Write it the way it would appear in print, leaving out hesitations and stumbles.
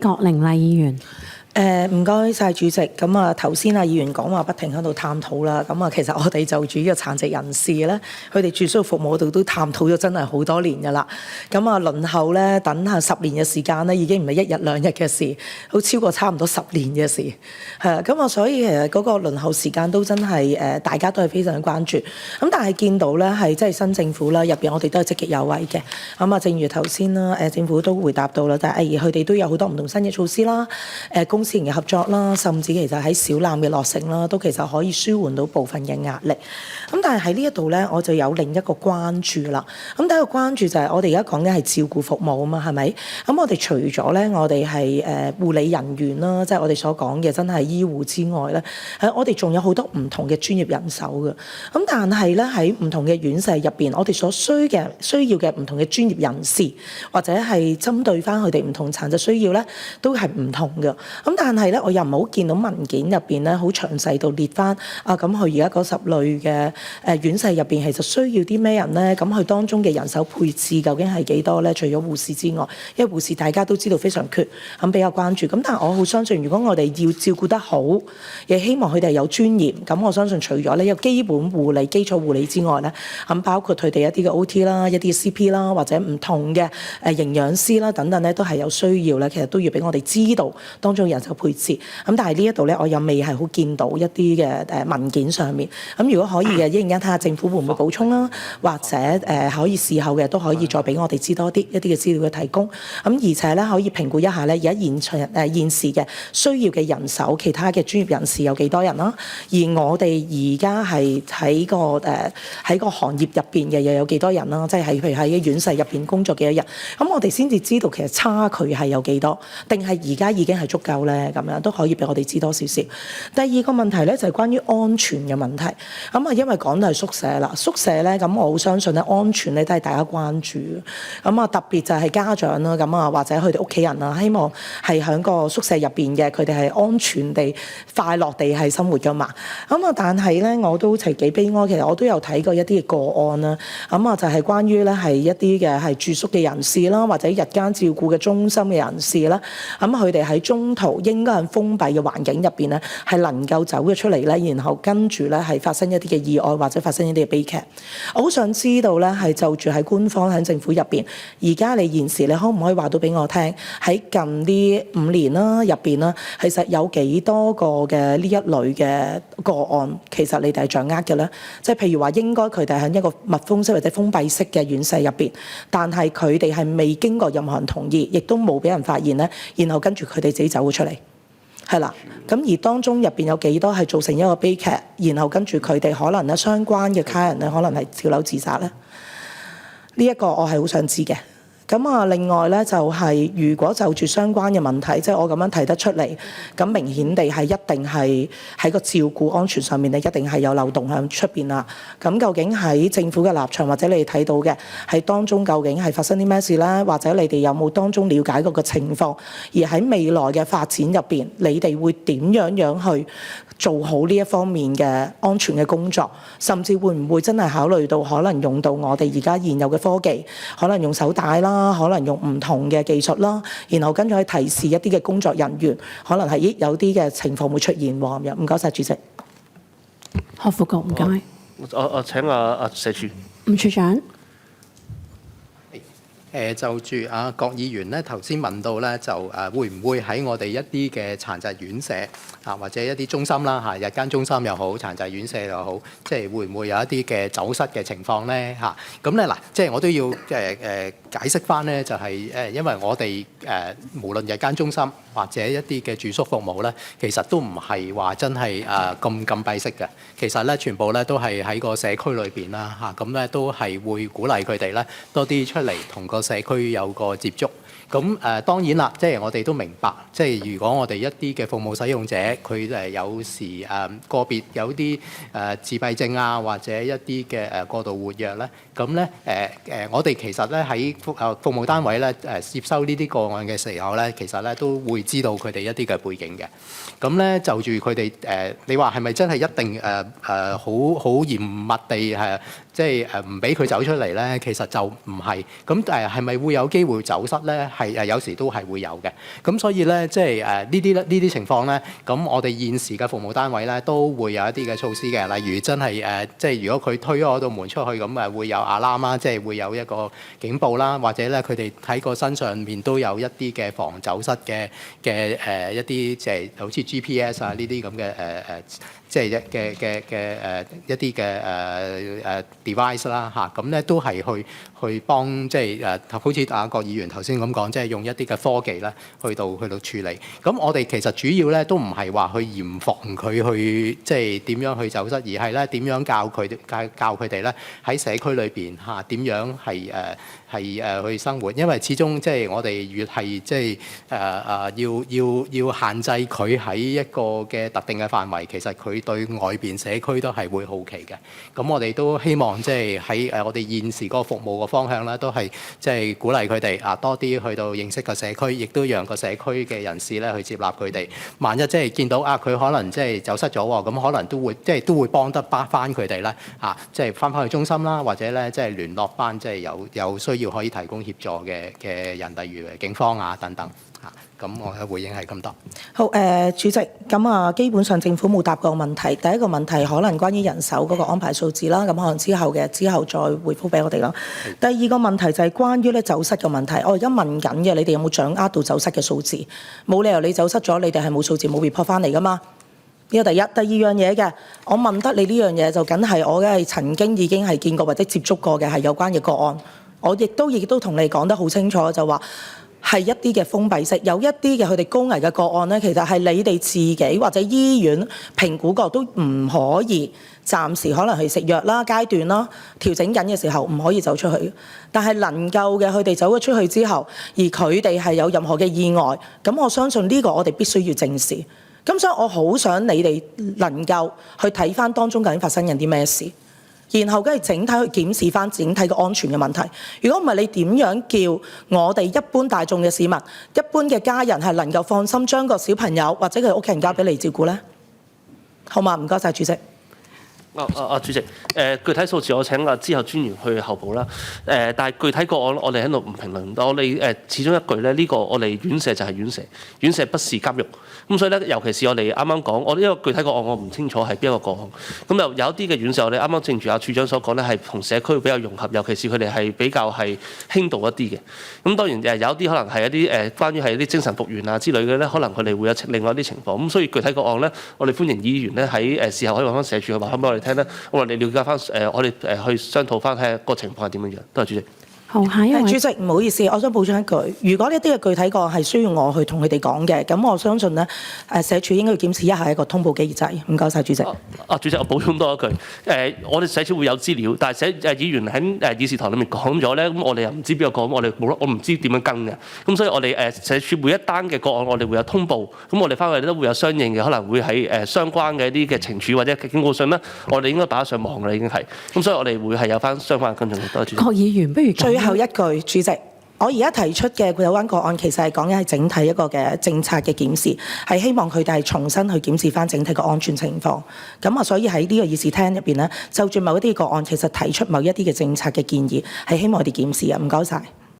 郭玲麗議員。唔該晒主席。咁啊，頭先議員講話不停喺度探討啦。咁啊，其實我哋就住呢個殘疾人士咧，佢哋住宿服務度都探討咗真係好多年㗎啦。咁啊，輪候咧等下10年嘅時間咧，已經唔係1日2日嘅事，好超過差唔多10年嘅事。係啊，咁啊，所以其實嗰個輪候時間都真係大家都係非常關注。咁但係見到咧係即係新政府啦，入邊我哋都係積極有為嘅。咁啊，正如頭先啦，政府都回答到啦，但係佢哋都有好多唔同新嘅措施啦，公私營嘅合作啦，甚至其實喺小欖嘅落成啦，都其實可以舒緩到部分嘅壓力。咁但係喺呢一度咧，我就有另一個關注啦。咁第一個關注就係我哋而家講緊係照顧服務啊嘛，係咪？咁我哋除咗咧，我哋係護理人員啦，即係我哋所講嘅真係醫護之外咧，我哋仲有好多唔同嘅專業人手嘅。咁但係咧喺唔同嘅院舍入邊，我哋所需要嘅唔同嘅專業人士，或者係針對翻佢哋唔同殘疾需要咧，都係唔同嘅。咁但係咧，我又唔好見到文件入邊咧，好詳細到列翻啊。咁佢而家嗰10類嘅院舍入邊，其實需要啲咩人咧？咁佢當中嘅人手配置究竟係幾多咧？除咗護士之外，因為護士大家都知道非常缺，咁比較關注。咁但係我好相信，如果我哋要照顧得好，亦希望佢哋係有專業。咁我相信除咗呢有基本護理、基礎護理之外咧，咁包括佢哋一啲嘅 OT 啦、一啲 CP 啦，或者唔同嘅營養師啦等等咧，都係有需要咧。其實都要俾我哋知道當中人手配置。咁但係呢一度咧，我又未係好見到一啲嘅文件上面。咁如果可以嘅，一陣間睇下政府會唔會補充啦，或者可以事後嘅都可以再俾我哋知多啲一啲嘅資料嘅提供。咁而且咧可以評估一下咧，而家現時嘅需要嘅人手，其他嘅專業人士有幾多人啦？而我哋而家係喺個行業入邊嘅又有幾多人啦？即係譬如喺院舍入邊工作幾多人？咁我哋先至知道其實差距係有幾多，定係而家已經係足夠咧？咁樣都可以俾我哋知多少少。第二個問題咧就係關於安全嘅問題。咁啊，因為講到係宿舍啦，宿舍咧咁我好相信咧安全咧都係大家關注。咁啊特別就係家長啦，咁啊或者佢哋屋企人啊，希望係喺個宿舍入邊嘅佢哋係安全地、快樂地係生活噶嘛。咁啊，但係咧我都係幾悲哀，其實我都有睇過一啲嘅個案啦。咁啊就係關於咧係一啲嘅係住宿嘅人士啦，或者日間照顧嘅中心嘅人士啦。咁佢哋喺中途應該係封閉嘅環境入邊咧，係能夠走咗出嚟咧，然後跟住咧係發生一啲嘅意外或者發生一啲嘅悲劇。我好想知道咧，係就住喺官方喺政府入邊，而家你現時你可唔可以話到俾我聽，喺近呢5年啦入邊啦，其實有幾多個嘅呢一類嘅個案，其實你哋係掌握嘅咧？即係譬如話，應該佢哋喺一個密封式或者封閉式嘅院舍入邊，但係佢哋係未經過任何人同意，亦都冇俾人發現咧，然後跟住佢哋自己走咗出嚟。係啦，咁而當中入邊有幾多係造成一個悲劇，然後跟住佢哋可能咧相關嘅家人咧，可能係跳樓自殺咧？呢一個我係好想知嘅。咁啊，另外咧就係如果就住相關嘅問題，即係我咁樣提得出嚟，咁明顯地係一定係喺個照顧安全上面咧，一定係有漏洞喺出邊啦。咁究竟喺政府嘅立場或者你哋睇到嘅係當中究竟係發生啲咩事咧？或者你哋有冇當中了解過個情況？而喺未來嘅發展入邊，你哋會點樣去做好呢一方面嘅安全嘅工作？甚至會唔會真係考慮到可能用到我哋而家現有嘅科技，可能用手帶啦？可能用唔同嘅技術啦，然後跟住去提示一啲嘅工作人員，可能係有啲嘅情況會出現喎咁樣。唔該晒主席。何副局唔該。我請阿社署。吳處長。就住郭議員咧頭先問到咧，就會唔會喺我哋一啲嘅殘疾院舍或者一啲中心啦日間中心又好，殘疾院舍又好，即係會唔會有一啲嘅走失嘅情況咧咁咧嗱，即係我都要解釋翻咧，就係因為我哋無論日間中心或者一啲嘅住宿服務咧，其實都唔係話真係咁禁閉式嘅，其實咧全部咧都係喺個社區裏邊啦咁咧都係會鼓勵佢哋咧多啲出嚟同個社區有個接觸。咁當然啦，即係我哋都明白，即係如果我哋一啲嘅服務使用者，佢有時個別有啲自閉症啊，或者一啲嘅過度活躍咧，咁咧我哋其實咧喺服務單位咧接收呢啲個案嘅時候咧，其實咧都會知道佢哋一啲嘅背景嘅。咁咧就住佢哋你話係咪真係一定好嚴密地即係唔俾佢走出嚟咧，其實就唔係。咁係咪會有機會走失咧？係有時都係會有嘅。咁所以咧，即係呢啲情況咧，咁我哋現時嘅服務單位咧都會有一啲嘅措施嘅，例如真係即係如果佢推咗道門出去，咁會有alarm啦，即係會有一個警報啦，或者咧佢哋喺個身上面都有一啲嘅防走失嘅一啲即係好似 GPS 啊呢啲咁嘅即係一啲嘅device 啦嚇，咁咧都係去幫即係好似郭議員頭先咁講，即係用一啲嘅科技咧去到處理。咁我哋其實主要咧都唔係話去嚴防佢去即係點樣去走失，而係咧點樣教佢哋咧喺社區裏邊嚇點樣係去生活。因為始終即係我哋越係即係要限制佢喺一個嘅特定嘅範圍，其實佢對外邊社區都係會好奇嘅。咁我哋都希望即係喺我哋現時嗰個服務嘅方向咧，都係即係鼓勵佢哋多啲去到認識個社區，亦都讓個社區嘅人士咧去接納佢哋。萬一即係見到佢可能即係走失咗喎，咁可能都會幫得翻佢哋咧即係翻去中心啦，或者咧即係聯絡翻即係有需要可以提供協助嘅人，例如警方等等。咁我嘅回應係咁多。好，主席，咁基本上政府冇答過問題。第一個問題可能關於人手嗰個安排數字啦，咁可能之後再回覆俾我哋啦。第二個問題就係關於走失嘅問題。我而家問緊嘅，你哋有冇掌握到走失嘅數字？冇理由你走失咗，你哋係冇數字冇 report 翻嚟噶嘛？呢個第一。第二樣嘢嘅，我問得你呢樣嘢就梗係我係曾經已經係見過或者接觸過嘅係有關嘅個案。我亦都同你講得好清楚，就話係一啲嘅封閉式，有一啲嘅佢哋高危嘅個案呢，其實係你哋自己或者醫院評估過都唔可以暫時可能去食藥啦、階段啦、調整緊嘅時候唔可以走出去。但係能夠嘅佢哋走咗出去之後，而佢哋係有任何嘅意外，咁我相信呢個我哋必須要正視。咁所以我好想你哋能夠去睇翻當中究竟發生緊啲咩事。然後跟住整體去檢視翻整體嘅安全嘅問題。如果唔係，你點樣叫我哋一般大眾嘅市民、一般嘅家人係能夠放心將個小朋友或者佢屋企人交俾你照顧呢？好嘛，唔該晒主席。主席，具體數字我請之後專員去後補啦。但係具體個案我哋喺度唔評論。我哋始終一句咧，呢個我哋院舍就係院舍，院舍不是監獄。咁所以咧，尤其是我哋啱啱講，我呢個具體個案我唔清楚係邊一個個案。咁有一啲嘅院舍，我哋啱啱正如處長所講咧，係同社區比較融合，尤其是佢哋係比較係輕度一啲嘅。咁當然有啲可能係一啲關於係啲精神復原之類嘅咧，可能佢哋會有另外一啲情況。咁所以具體個案咧，我哋歡迎議員咧喺事後可以揾翻社署去話翻俾我哋聽咧，我哋了解翻我哋去商討翻睇下個情況係點樣樣。多謝主席。好，下一位。主席，唔好意思，我想補充一句，如果呢啲嘅具體個案係需要我去同佢哋講嘅，咁我相信咧，社署應該要檢視一下一個通報機制。唔該晒，主席。主席，我補充多一句，我哋社署會有資料，但係議員喺議事堂裏面講咗咧，咁我哋又唔知邊個講，我唔知點樣跟嘅。咁所以我哋社署每一單嘅個案，我哋會有通報，咁我哋翻去都會有相應嘅，可能會喺相關嘅一啲嘅懲處或者警告信咧，我哋應該擺上網啦，已經係。咁所以我哋會係有翻相關嘅跟進。多謝主席。郭議員，不如最後一句，主席，我而家提出嘅有關個案，其實係講緊係整體一個嘅政策嘅檢視，係希望佢哋係重新去檢視翻整體嘅安全情況。咁所以喺呢個議事廳入邊咧，就住某一啲個案，其實提出某一啲嘅政策嘅建議，係希望我哋檢視嘅。唔該晒。